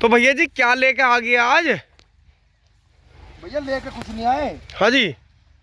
तो भैया जी क्या लेके आ गया आज? भैया लेके कुछ नहीं आए। हाँ जी,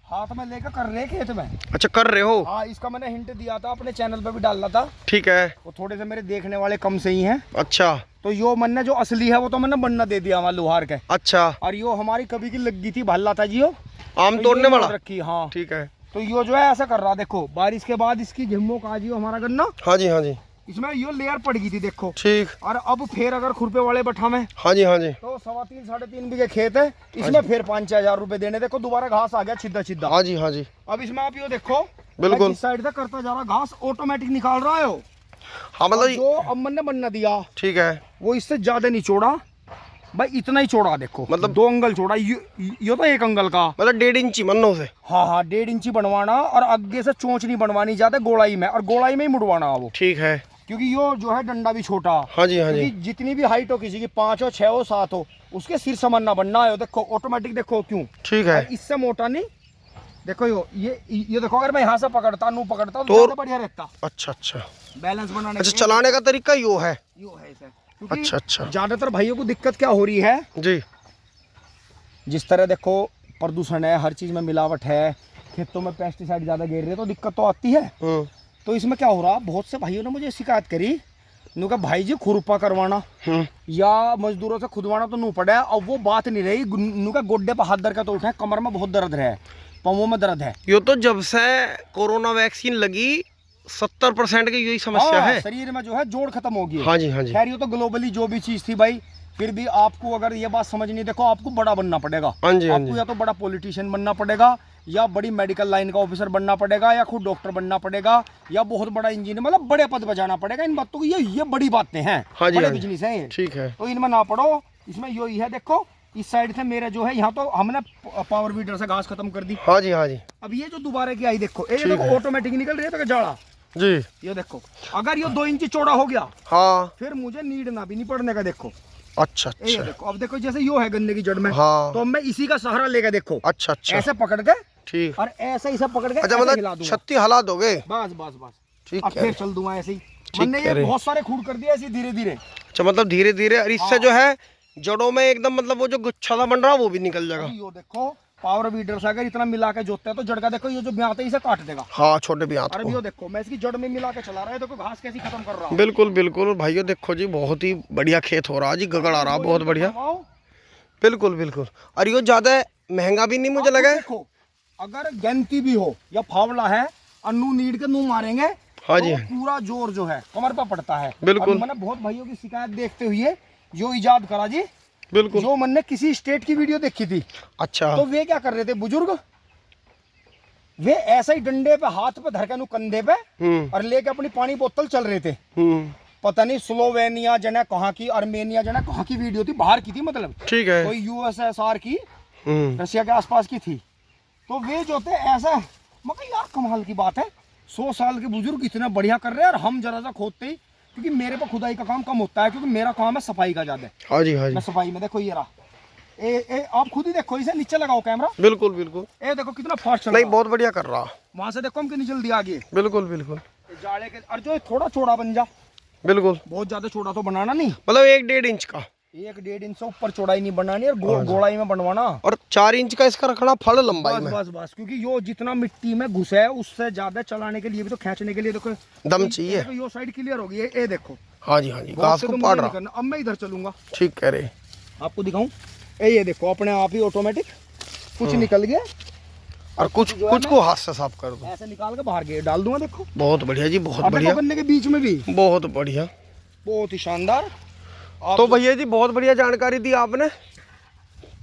हाथ में लेकर कर रहे खेत में। अच्छा कर रहे हो? हाँ, इसका मैंने हिंट दिया था, अपने चैनल पे भी डालना था। ठीक है। वो थोड़े से मेरे देखने वाले कम से ही हैं। अच्छा, तो यो मैंने जो असली है वो तो मैंने बनना दे दिया हमारे लोहार के। अच्छा। और यो हमारी कभी की लग गई थी भल्ला था जी, यो आम तो तोड़ने वाला रखी। हाँ ठीक है। तो यो जो है ऐसा कर रहा, देखो बारिश के बाद इसकी झिम्मो का जी हमारा गन्ना। हाँ जी, हाँ जी। इसमें यो लेयर पड़ गई थी देखो। ठीक। और अब फिर अगर खुरपे वाले बठा में, हाँ जी, हाँ जी। तो 3.25 साढ़े 3 बीघे खेत है, इसमें फिर 5-6 हजार रुपए देने। देखो दोबारा घास आ गया सीधा सीधा। हाँ जी, हाँ जी। अब इसमें आप यो देखो, बिल्कुल इस साइड से करता जा रहा, घास ऑटोमेटिक निकाल रहा है वो। हाँ मतलब जो अब मैंने बनना दिया, ठीक है। वो इससे ज्यादा नहीं चौड़ा भाई, इतना ही चौड़ा देखो, मतलब 2 अंगल चौड़ा। यो तो 1 अंगल का, मतलब 1.5 इंची मन्नो से। हाँ हाँ 1.5 इंची बनवाना। और आगे से चोंच नहीं बनवानी ज्यादा, गोलाई में, और गोलाई में ही मुड़वाना वो। ठीक है। क्योंकि यो जो है डंडा भी छोटा। हाँ जी, हाँ जी। जितनी भी हाइट हो किसी की, 5 हो 6 हो 7 हो, उसके सिर समन्ना बनना है। देखो ऑटोमेटिक, देखो क्यों। ठीक है। इससे मोटा नहीं। देखो ये देखो, अगर मैं यहाँ से पकड़ता नू पकड़ता तो बढ़िया रहता। अच्छा अच्छा, बैलेंस बनाने। अच्छा चलाने का तरीका यो है। यो है इसे। अच्छा अच्छा। ज्यादातर भाइयों को दिक्कत क्या हो रही है जी, जिस तरह देखो प्रदूषण है, हर चीज में मिलावट है, खेतों में पेस्टिसाइड ज्यादा गिर रहे हैं, तो दिक्कत तो आती है। तो इसमें क्या हो रहा, बहुत से भाइयों ने मुझे शिकायत करी, नू कहा भाई जी खुरपा करवाना या मजदूरों से खुदवाना तो नू पड़े। अब वो बात नहीं रही। नू का गोड्डे पर हाथ धर के तो उठे, कमर में बहुत दर्द है, पाँवों में दर्द है। यो तो जब से कोरोना वैक्सीन लगी 70% की यही समस्या है। शरीर में जो है जोड़ खत्म हो गई। हाँ जी, हाँ जी। खैर ये तो ग्लोबली जो भी चीज थी भाई, फिर भी आपको अगर ये बात समझनी, देखो आपको बड़ा बनना पड़ेगा। हाँ जी, हाँ जी। आपको या तो बड़ा पॉलिटिशियन बनना पड़ेगा, या बड़ी मेडिकल लाइन का ऑफिसर बनना पड़ेगा, या खुद डॉक्टर बनना पड़ेगा, या बहुत बड़ा इंजीनियर, मतलब बड़े पद पर जाना पड़ेगा। इन बातों को ये बड़ी बातें हैं। हाँ जी, बड़े हाँ जी। बिजनेस है। ठीक है। तो इनमें ना पड़ो। इसमें यो ही है, देखो इस साइड से मेरे जो है, यहाँ तो हमने पावर वीडर से घास खत्म कर दी। हाँ जी, हाँ जी। अब ये जो दोबारा की आई, देखो ये देखो ऑटोमेटिक निकल रही है, तो जाड़ा जी। ये देखो, अगर ये 2 इंच चौड़ा हो गया, हाँ, फिर मुझे नीडना भी नहीं पड़ने का। देखो अच्छा ये अच्छा। देखो, अब देखो जैसे यो है गन्ने की जड़ में। हाँ। तो मैं इसी का सहारा लेकर, देखो अच्छा अच्छा, ऐसे पकड़ के, ठीक। और ऐसे इसे पकड़ के, अच्छा ऐसे हिला मतलब दूंगा। 36 हला दोगे? बस बस बस। ठीक अब है। फिर चल दूंगा ऐसे ही। मैंने ये बहुत सारे खूड कर दिया ऐसे धीरे धीरे। अच्छा मतलब धीरे धीरे, और इससे जो है जड़ों में एकदम, मतलब वो जो गुच्छा सा बन रहा है वो भी निकल जाएगा। यो देखो पावर वीडर से अगर इतना मिला के जोतते हैं तो जड़ का देखो, ये जो ब्यात है इसे काट देगा। हाँ, छोटे भी हाथ और को। यो देखो मैं इसकी जड़ में मिला के चला रहा है, देखो घास कैसी खत्म कर रहा हूं। बिल्कुल बिल्कुल भाइयों, देखो जी बहुत ही बढ़िया खेत हो रहा है जी, गगड़ आ रहा, बहुत बढ़िया। बिल्कुल बिल्कुल। और ये ज्यादा महंगा भी नहीं मुझे लगा। देखो अगर गैंती भी हो या फावला है, और नू नीड के नू मारेंगे, हाँ जी, तो पूरा जोर जो है कमर पर पड़ता है। बिल्कुल। मैंने बहुत भाइयों की शिकायत देखते हुए जो इजाद करा जी, बिल्कुल। जो मैंने किसी स्टेट की वीडियो देखी थी। अच्छा। तो वे क्या कर रहे थे बुजुर्ग, वे ऐसे ही डंडे पे हाथ पे धर के कंधे पे और लेके अपनी पानी बोतल चल रहे थे। पता नहीं स्लोवेनिया जने कहाँ की, अर्मेनिया जने कहाँ की वीडियो थी, बाहर की थी, मतलब ठीक है। कोई यूएसएसआर की, रशिया के आसपास की थी। तो वे जो थे ऐसा, मगर यार कमाल की बात है, 100 साल के बुजुर्ग इतना बढ़िया कर रहे हैं, और हम जरा सा खोदते ही, क्योंकि मेरे पर खुदाई का काम कम होता है, क्योंकि मेरा काम है सफाई का ज्यादा। हाँ जी, हाँ जी। मैं सफाई में, देखो ये रहा, आप खुद ही देखो, इसे नीचे लगाओ कैमरा। बिल्कुल बिल्कुल। ये देखो कितना फास्ट चल नहीं, रहा। बहुत बढ़िया कर रहा। वहां से देखो हम कितनी जल्दी आ गए। बिल्कुल बिल्कुल। जाड़े के, और जो थोड़ा चौड़ा बन जा, बिल्कुल। बहुत ज्यादा चौड़ा तो बनाना नहीं, मतलब 1-1.5 इंच का, 1-1.5 इंच से ऊपर चौड़ाई नहीं बनानी, और गोलाई में बनवाना, और 4 इंच का इसका रखना फल लंबाई में। बस बस, क्योंकि यो जितना मिट्टी में घुसे है उससे ज्यादा चलाने के लिए भी तो, खींचने के लिए देखो दम चाहिए। तो यो साइड क्लियर होगी, ये देखो। हाँ जी, हाँ जी। घास को पाड़ रहा। अब मैं इधर चलूंगा, ठीक कह रहे। आपको दिखाऊं, ये देखो अपने आप ही ऑटोमेटिक कुछ निकल गया, और कुछ को हाथ से साफ कर दो, ऐसे निकाल के बाहर गए डाल दूंगा। देखो बहुत बढ़िया जी, बहुत बढ़िया। गन्ने के बीच में भी बहुत बढ़िया, बहुत ही शानदार। तो भैया जी बहुत बढ़िया जानकारी दी आपने,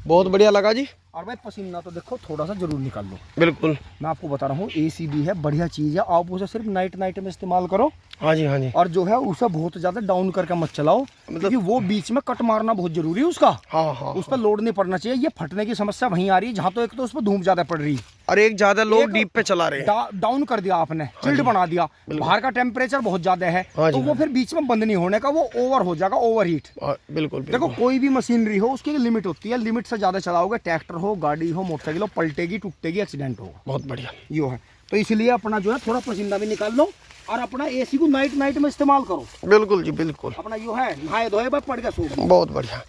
बहुत बढ़िया लगा जी। और भाई पसीना तो देखो थोड़ा सा जरूर निकाल लो। बिल्कुल। मैं आपको बता रहा हूँ ACB है, बढ़िया चीज़ है, आप उसे सिर्फ नाइट में इस्तेमाल करो। हाँ जी, हाँ जी। और जो है उसे बहुत ज़्यादा डाउन करके मत चलाओ, मतलब क्योंकि वो बीच में कट मारना बहुत जरूरी है उसका। हाँ हाँ। उस पर लोड नहीं पड़ना चाहिए। ये फटने की समस्या वहीं आ रही है जहाँ तो एक तो उस पर धूप ज़्यादा पड़ रही है, और एक ज्यादा लोग डीप पे चला रहे हैं। डाउन कर दिया आपने, चिल्ड बना दिया, बाहर का टेम्परेचर बहुत ज्यादा है, तो वो फिर बीच में बंद नहीं होने का, वो ओवर हो जाएगा, ओवर हीट। बिल्कुल। देखो कोई भी मशीनरी हो उसकी लिमिट होती है, लिमिट से ज्यादा चलाओगे, ट्रैक्टर हो, गाड़ी हो, मोटरसाइकिल हो, पलटेगी, टूटेगी, एक्सीडेंट होगा। बहुत बढ़िया। यो है तो इसलिए अपना जो है थोड़ा पसीना भी निकाल लो और अपना एसी को नाइट में इस्तेमाल करो। बिल्कुल जी बिल्कुल। अपना यो है नहाए धोए भाई पड़ गया सो। बहुत बढ़िया।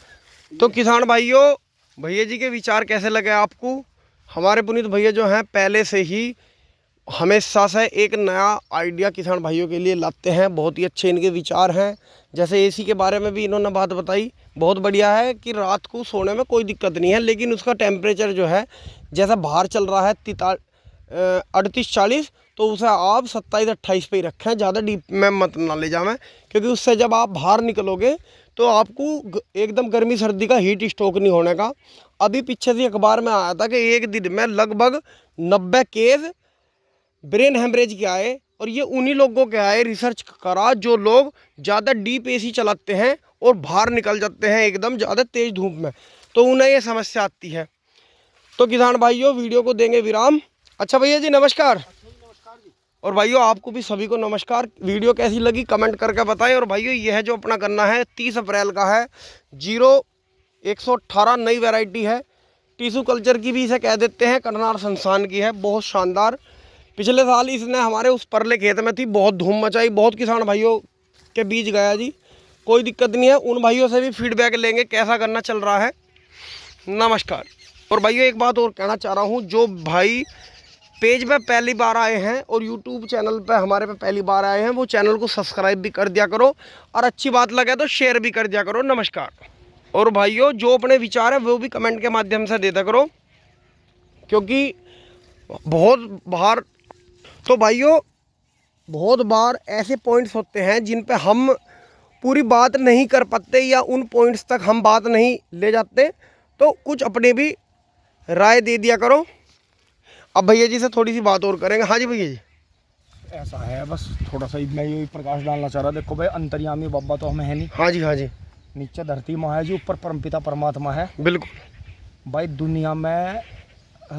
तो किसान भाइयों, भैया जी के विचार कैसे लगे आपको? हमारे पुनीत भैया जो हैं पहले से ही हमेशा से एक नया आइडिया किसान भाइयों के लिए लाते हैं। बहुत ही अच्छे इनके विचार हैं। जैसे एसी के बारे में भी इन्होंने बात बताई, बहुत बढ़िया है कि रात को सोने में कोई दिक्कत नहीं है, लेकिन उसका टेम्परेचर जो है जैसा बाहर चल रहा है 38-40, तो उसे आप 27-28 पे ही रखें, ज़्यादा डीप में मत ना ले जाएं, क्योंकि उससे जब आप बाहर निकलोगे तो आपको एकदम गर्मी सर्दी का हीट स्ट्रोक नहीं होने का। अभी पीछे से अखबार में आया था कि एक दिन में लगभग 90 केस ब्रेन हेमरेज के आए, और ये उन्हीं लोगों के आए, रिसर्च करा, जो लोग ज़्यादा डीप एसी चलाते हैं और बाहर निकल जाते हैं एकदम ज़्यादा तेज़ धूप में, तो उन्हें ये समस्या आती है। तो किसान भाइयों, वीडियो को देंगे विराम। अच्छा भैया जी नमस्कार। और भाइयों आपको भी सभी को नमस्कार। वीडियो कैसी लगी कमेंट करके बताएं। और भाइयों ये है जो अपना गन्ना है 30 अप्रैल का है, 0118 नई वैरायटी है, टिश्यू कल्चर की भी इसे कह देते हैं, करनाल संस्थान की है, बहुत शानदार। पिछले साल इसने हमारे उस परले खेत में थी, बहुत धूम मचाई, बहुत किसान भाइयों के बीच गया जी, कोई दिक्कत नहीं है। उन भाइयों से भी फीडबैक लेंगे कैसा गन्ना चल रहा है। नमस्कार। और भाइयों एक बात और कहना चाह रहा हूँ, जो भाई पेज पे पहली बार आए हैं और यूट्यूब चैनल पे हमारे पे पहली बार आए हैं, वो चैनल को सब्सक्राइब भी कर दिया करो, और अच्छी बात लगे तो शेयर भी कर दिया करो। नमस्कार। और भाइयों जो अपने विचार है वो भी कमेंट के माध्यम से देता करो, क्योंकि बहुत बार तो भाइयों बहुत बार ऐसे पॉइंट्स होते हैं जिन पे हम पूरी बात नहीं कर पाते, या उन पॉइंट्स तक हम बात नहीं ले जाते, तो कुछ अपने भी राय दे दिया करो। अब भैया जी से थोड़ी सी बात और करेंगे। हाँ जी भैया जी। ऐसा है, बस थोड़ा सा मैं ये प्रकाश डालना चाह रहा। देखो भाई, अंतर्यामी बाबा तो हमें है नहीं। हाँ जी हाँ जी। नीचे धरती माँ है जी, ऊपर परमपिता परमात्मा है। बिल्कुल भाई दुनिया में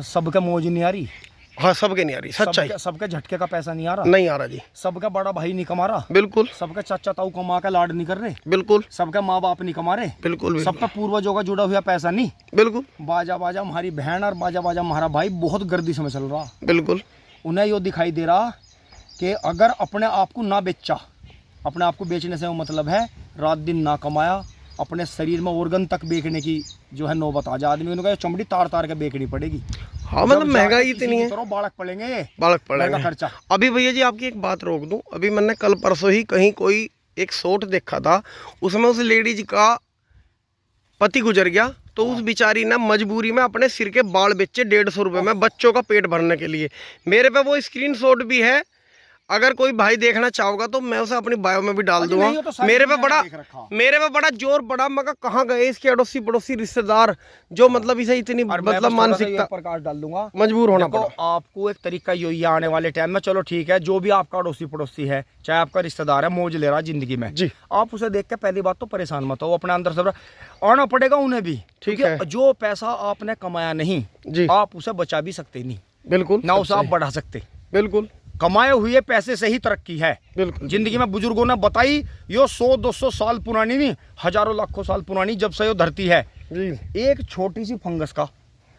सबका मौज नहीं आ रही। हाँ सबके नहीं आ रही सच्चाई। सबके झटके का पैसा नहीं आ रहा। नहीं आ रहा जी। सबका बड़ा भाई नहीं कमा रहा। बिल्कुल। सबका चाचा ताऊ कमा के लाड नहीं कर रहे। बिल्कुल। सबका माँ बाप नहीं कमा रहे। बिल्कुल। सबका पूर्वजों का जुड़ा हुआ पैसा नहीं। बिल्कुल। बाजा बाजा हमारी बहन और बाजा बाजा हमारा भाई बहुत गर्दिश में चल रहा। बिल्कुल। उन्हें यो दिखाई दे रहा कि अगर अपने आप को ना बेचा, अपने आप को बेचने से वो मतलब है रात दिन ना कमाया, अपने शरीर में ऑर्गन तक बेचने की जो है नौबत आ जाए, आदमी उन्होंने चमड़ी तार तार के बेचनी पड़ेगी। हाँ मतलब महंगाई इतनी है, बालक पड़ेंगे, बालक पड़ेगा खर्चा। अभी भैया जी आपकी एक बात रोक दूं, अभी मैंने कल परसों ही कहीं कोई एक शॉट देखा था, उसमें उस लेडीज का पति गुजर गया, तो उस बेचारी ने मजबूरी में अपने सिर के बाल बेचे 150 रुपये में बच्चों का पेट भरने के लिए। मेरे पे वो स्क्रीनशॉट भी है, अगर कोई भाई देखना चाहोगा तो मैं उसे अपनी बायो में भी डाल दूंगा। तो मेरे पे बड़ा जोर पड़ा, मैं कहाँ गए इसके अड़ोसी पड़ोसी रिश्तेदार, जो मतलब इसे इतनी मतलब मानसिकता प्रकाश डाल दूंगा, मजबूर होना पड़ा। आपको एक तरीका यही आने वाले टाइम में, चलो ठीक है, जो भी आपका अड़ोसी पड़ोसी है, चाहे आपका रिश्तेदार है, मौज ले रहा जिंदगी में जी, आप उसे देख के पहली बात तो परेशान मत हो, अपने अंदर से आना पड़ेगा उन्हें भी, ठीक है। जो पैसा आपने कमाया नहीं जी, आप उसे बचा भी सकते नहीं, बिल्कुल ना उसे आप बढ़ा सकते, बिल्कुल। कमाए हुए पैसे से ही तरक्की है, बिल्कुल। जिंदगी में बुजुर्गों ने बताई, यो 100-200 साल पुरानी नहीं, हजारों लाखों साल पुरानी जब से यो धरती है जी। एक छोटी सी फंगस का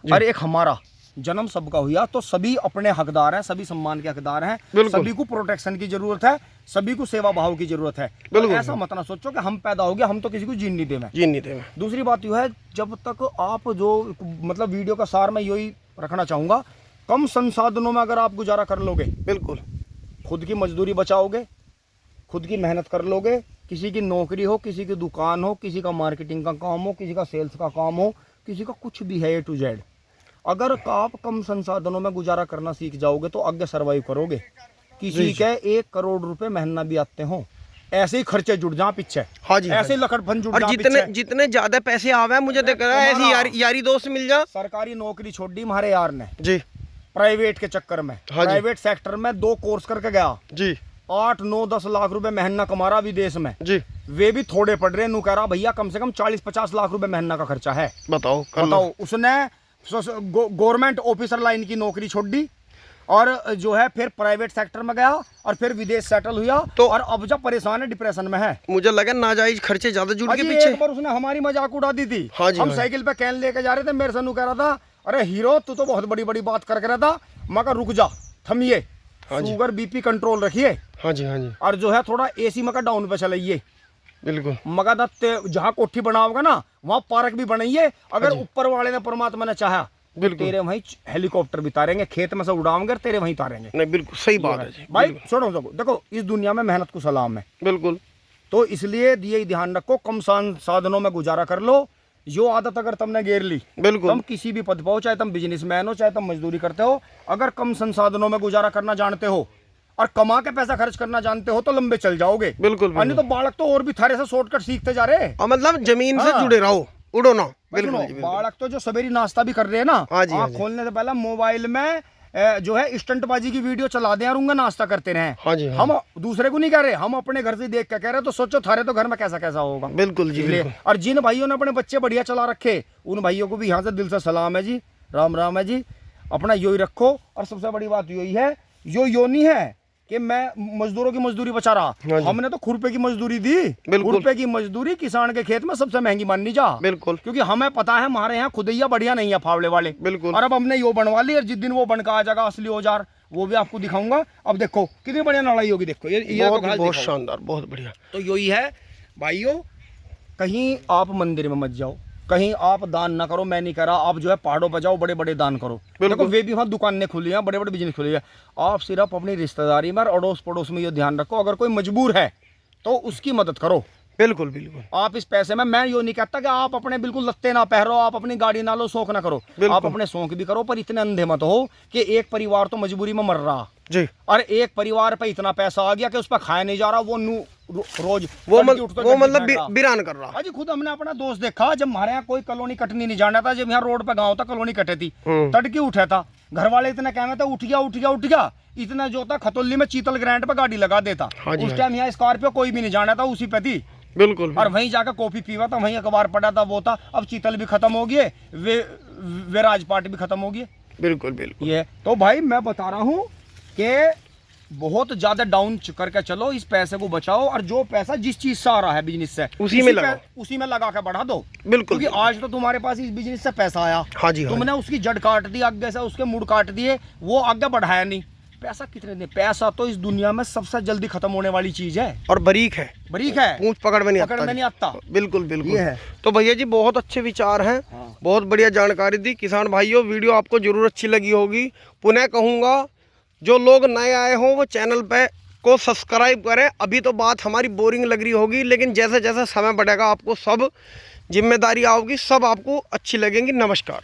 और एक हमारा जन्म सबका हुआ, तो सभी अपने हकदार हैं, सभी सम्मान के हकदार हैं, सभी को प्रोटेक्शन की जरूरत है, सभी को सेवा भाव की जरूरत है। तो ऐसा मत ना सोचो कि हम पैदा हो गए, हम तो किसी को जीन नहीं देंगे। दूसरी बात यह है, जब तक आप जो मतलब वीडियो का सार में यही रखना चाहूंगा, कम संसाधनों में अगर आप गुजारा कर लोगे, बिल्कुल खुद की मजदूरी बचाओगे, खुद की मेहनत कर लोगे, किसी की नौकरी हो, किसी की दुकान हो, किसी का मार्केटिंग का काम हो, किसी का सेल्स का काम हो, किसी का कुछ भी है A to Z, अगर आप कम संसाधनों में गुजारा करना सीख जाओगे तो आगे सर्वाइव करोगे। किसी के 1 करोड़ रुपए महीना भी आते हो, ऐसे ही खर्चे जुड़ जा पीछे। हाँ जी, ऐसे ही लखड़फन जुड़ जा पीछे। जितने ज्यादा पैसे आवे, मुझे देख रहा है ऐसी यारी दोस्त मिल जा। सरकारी नौकरी छोड़ दी हमारे यार ने जी, प्राइवेट के चक्कर में। हाँ, प्राइवेट सेक्टर में 2 कोर्स करके गया जी, 8-9-10 लाख रुपए महीना कमा रहा विदेश में जी, वे भी थोड़े पड़ रहे। नू कह रहा भैया कम से कम 40-50 लाख रुपए महीना का खर्चा है। बताओ उसने गवर्नमेंट ऑफिसर लाइन की नौकरी छोड़ दी और जो है फिर प्राइवेट सेक्टर में गया और फिर विदेश सेटल हुआ, तो और अब जब परेशान है, डिप्रेशन में है। मुझे लगा नाजायज खर्चे ज्यादा जुड़ के पीछे। एक बार उसने हमारी मजाक उड़ा दी थी। हाँ जी, हम साइकिल पे कैन लेके जा रहे थे, मेरे से नू कह रहा था, अरे हीरो तू तो बहुत बड़ी बड़ी बात करके रहा था। मैं कहा रुक जा, थमिए, हाँ जी। शुगर बीपी कंट्रोल रखिए, हाँ जी, हाँ जी, और जो है थोड़ा एसी मका डाउन पे चलाइए। बिल्कुल। मगा जहाँ कोठी बनाओगे ना वहाँ पार्क भी बनाइए। अगर जी। ऊपर वाले ने परमात्मा ने चाहा बिल्कुल। तेरे वहीं हेलीकॉप्टर भी तारेंगे, खेत में से उड़ाओगे तेरे वहीं तारेंगे। नहीं, बिल्कुल सही बात है जी। भाई बिल्कुल। सुनो देखो, इस दुनिया में मेहनत को सलाम है, बिल्कुल। तो इसलिए यही ध्यान रखो, कम साधनों में गुजारा कर लो। यो आदत अगर तुमने घेर ली, बिल्कुल। तुम किसी भी पद पर हो, चाहे तुम बिजनेसमैन हो, चाहे तुम मजदूरी करते हो, अगर कम संसाधनों में गुजारा करना जानते हो और कमा के पैसा खर्च करना जानते हो तो लंबे चल जाओगे। बिल्कुल, अन्य तो बालक तो और भी थारे से शॉर्टकट सीखते जा रहे हैं। मतलब जमीन से हाँ। जुड़े रहो, उड़ो ना। बिल्कुल सुनो, जी, बिल्कुल। बालक तो जो सवेरी नाश्ता भी कर रहे हैं ना, हाँ जी, हाँ आँख जी। खोलने से पहले मोबाइल में जो है स्टंटबाजी की वीडियो चला दें और उनका नाश्ता करते रहे। हाँ जी, हाँ। हम दूसरे को नहीं कह रहे, हम अपने घर से देख के कह रहे हैं, तो सोचो थारे तो घर में कैसा कैसा होगा। बिल्कुल जी, इसलिए, बिल्कुल। और जिन भाइयों ने अपने बच्चे बढ़िया चला रखे, उन भाइयों को भी यहाँ से दिल से सलाम है जी, राम राम है जी। अपना यो ही रखो। और सबसे बड़ी बात यही है, यो नहीं है कि मैं मजदूरों की मजदूरी बचा रहा, हाँ जी। हमने तो खुरपे की मजदूरी दी। बिल्कुल। खुरपे की मजदूरी किसान के खेत में सबसे महंगी माननी जा। बिल्कुल। क्योंकि हमें पता है हमारे यहाँ खुदैया बढ़िया नहीं है फावड़े वाले। बिल्कुल। और अब हमने यो बनवा ली, और जिस दिन वो बनकर आ जाएगा असली औजार, वो भी आपको दिखाऊंगा। अब देखो कितनी बढ़िया लड़ाई होगी, देखो ये बहुत तो घास बहुत दिखाओ। शानदार, बहुत बढ़िया। तो यही है भाइयों, कहीं आप मंदिर में मत जाओ, कहीं आप दान ना करो, मैं नहीं कह रहा। आप जो है पहाड़ों पर जाओ, बड़े बड़े दान करो। देखो वे भी वहाँ दुकानें खुली हैं, बड़े बड़े बिजनेस खुले हैं। आप सिर्फ अपनी रिश्तेदारी में और अड़ोस पड़ोस में ये ध्यान रखो, अगर कोई मजबूर है तो उसकी मदद करो। बिल्कुल, बिल्कुल। आप इस पैसे में, मैं यो नहीं कहता कि आप अपने बिल्कुल लत्ते ना पहरो, आप अपनी गाड़ी ना लो, शौक ना करो। बिल्कुल। आप अपने शौक भी करो, पर इतने अंधे मत हो कि एक परिवार तो मजबूरी में मर रहा जी। और एक परिवार पे इतना पैसा आ गया कि उस पर खाया नहीं जा रहा, वो रोज वो तड़के उठता गड्डी मतलब फेंक रहा। बिरान कर रहा। अजी खुद हमने अपना दोस्त देखा, जब हमारे यहाँ कोई कॉलोनी कटनी नहीं जाना था, जब यहाँ रोड पे गाँव था कॉलोनी कटे थी, तड़की उठा था, घर वाले इतना कहना था उठ गया उठ गया उठ गया, इतना जो था खतौली में चीतल ग्रैंड पे गाड़ी लगा देता। हाँ जी, उस हाँ टाइम यहाँ स्कॉर्पियो कोई भी नहीं जाना था, उसी पे थी। बिल्कुल। और वहीं जाकर कॉफी पीवा था, वहीं अखबार पढ़ा था, वो था। अब चीतल भी खत्म हो गए, वे राजपाट भी खत्म हो गए। बिल्कुल, बिल्कुल। ये तो भाई मैं बता रहा हूँ कि बहुत ज्यादा डाउन करके चलो, इस पैसे को बचाओ, और जो पैसा जिस चीज से आ रहा है बिजनेस से, उसी में लगाओ, उसी में लगा के बढ़ा दो। बिल्कुल। क्योंकि आज तो तुम्हारे पास इस बिजनेस से पैसा आया, हाँ जी, हाँ तुमने उसकी जड़ काट दी, आगे से उसके मुड़ काट दिए, वो आगे बढ़ाया नहीं। पैसा कितने दे, पैसा तो इस दुनिया में सबसे जल्दी खत्म होने वाली चीज है, और बारीक है, बारीक है, पूंछ पकड़ में नहीं पकड़ में नहीं आता। बिल्कुल, बिल्कुल। ये है। तो भैया जी बहुत अच्छे विचार हैं। हाँ। बहुत बढ़िया जानकारी दी। किसान भाइयों, वीडियो आपको जरूर अच्छी लगी होगी। पुनः कहूँगा, जो लोग नए आए हों वो चैनल पे को सब्सक्राइब करें। अभी तो बात हमारी बोरिंग लग रही होगी, लेकिन जैसे जैसे समय बढ़ेगा आपको सब जिम्मेदारी आओगी, सब आपको अच्छी लगेंगी। नमस्कार।